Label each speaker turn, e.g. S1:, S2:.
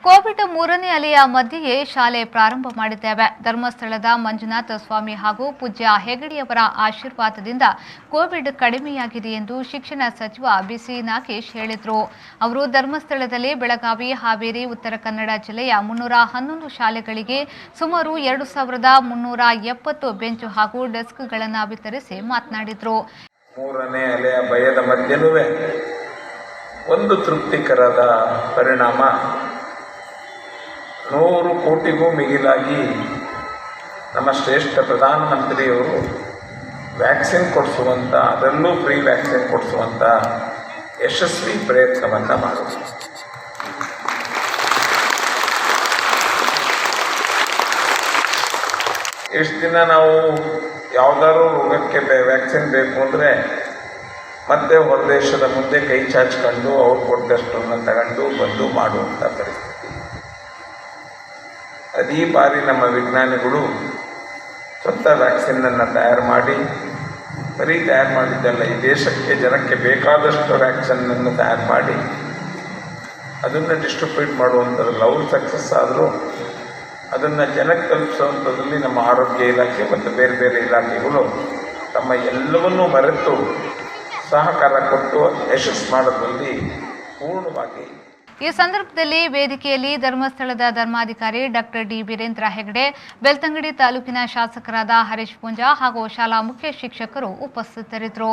S1: Covid ಮೂರನೇ ಅಲೆಯ ಮಧ್ಯೆಯೇ ಶಾಲೆ ಪ್ರಾರಂಭ ಮಾಡಿದ್ದೇವೆ. ಧರ್ಮಸ್ಥಳದ ಮಂಜುನಾಥ ಸ್ವಾಮಿ ಹಾಗೂ ಪೂಜ್ಯ ಹೆಗಡೆಯವರ ಆಶೀರ್ವಾದದಿಂದ ಕೋವಿಡ್ ಕಡಿಮೆಯಾಗಿದೆ ಎಂದು ಶಿಕ್ಷಣ ಸಚಿವ ಬಿಸಿ ನಾಗೇಶ್ ಹೇಳಿದರು. ಅವರು ಧರ್ಮಸ್ಥಳದಲ್ಲಿ ಬೆಳಗಾವಿ, ಹಾವೇರಿ, ಉತ್ತರ ಕನ್ನಡ ಜಿಲ್ಲೆಯ 311 ಶಾಲೆಗಳಿಗೆ ಸುಮಾರು 2370 ಬೆಂಚು ಹಾಗೂ ಡೆಸ್ಕ್ಗಳನ್ನು ವಿತರಿಸಿ ಮಾತನಾಡಿದರು.
S2: ಮೂರನೇ ಅಲೆಯ ಭಯದ ಮಧ್ಯೆಯೂ ಒಂದು ತೃಪ್ತಿಕರದ ಪರಿಣಾಮ 100 ಕೋಟಿಗೂ ಮಿಗಿಲಾಗಿ ನಮ್ಮ ಶ್ರೇಷ್ಠ ಪ್ರಧಾನಮಂತ್ರಿಯವರು ವ್ಯಾಕ್ಸಿನ್ ಕೊಡಿಸುವಂಥ, ಅದರಲ್ಲೂ ಫ್ರೀ ವ್ಯಾಕ್ಸಿನ್ ಕೊಡಿಸುವಂಥ ಯಶಸ್ವಿ ಪ್ರಯತ್ನವನ್ನು ಮಾಡೋದು. ಎಷ್ಟು ದಿನ ನಾವು ಯಾವುದಾದ್ರೂ ರೋಗಕ್ಕೆ ವ್ಯಾಕ್ಸಿನ್ ಬೇಕು ಅಂದರೆ ಮತ್ತೆ ಹೊರದೇಶದ ಮುಂದೆ ಕೈ ಚಾಚಿಕೊಂಡು ಅವ್ರು ಕೊಟ್ಟಷ್ಟನ್ನು ತಗೊಂಡು ಬಂದು ಮಾಡುವಂಥ ಪರಿಸ್ಥಿತಿ. ಈ ಬಾರಿ ನಮ್ಮ ವಿಜ್ಞಾನಿಗಳು ಸ್ವಂತ ವ್ಯಾಕ್ಸಿನನ್ನು ತಯಾರು ಮಾಡಿ, ಬರೀ ತಯಾರು ಮಾಡಿದ್ದಲ್ಲ, ಈ ದೇಶಕ್ಕೆ ಜನಕ್ಕೆ ಬೇಕಾದಷ್ಟು ವ್ಯಾಕ್ಸಿನನ್ನು ತಯಾರು ಮಾಡಿ ಅದನ್ನು ಡಿಸ್ಟ್ರಿಬ್ಯೂಟ್ ಮಾಡುವಂಥದ್ರಲ್ಲಿ ಅವರು ಸಕ್ಸಸ್ ಆದರೂ ಅದನ್ನು ಜನಕ್ಕೆ ತಲುಪಿಸುವಂಥದ್ರಲ್ಲಿ ನಮ್ಮ ಆರೋಗ್ಯ ಇಲಾಖೆ ಮತ್ತು ಬೇರೆ ಬೇರೆ ಇಲಾಖೆಗಳು ತಮ್ಮ ಎಲ್ಲವನ್ನೂ ಮರೆತು ಸಹಕಾರ ಕೊಟ್ಟು ಯಶಸ್ಸು ಮಾಡೋದ್ರಲ್ಲಿ ಪೂರ್ಣವಾಗಿ.
S1: ಈ ಸಂದರ್ಭದಲ್ಲಿ ವೇದಿಕೆಯಲ್ಲಿ ಧರ್ಮಸ್ಥಳದ ಧರ್ಮಾಧಿಕಾರಿ ಡಾಕ್ಟರ್ ಡಿ ವೀರೇಂದ್ರ ಹೆಗಡೆ, ಬೆಳ್ತಂಗಡಿ ತಾಲೂಕಿನ ಶಾಸಕರಾದ ಹರೀಶ್ ಪೂಂಜಾ ಹಾಗೂ ಶಾಲಾ ಮುಖ್ಯ ಶಿಕ್ಷಕರು ಉಪಸ್ಥಿತರಿದ್ದರು.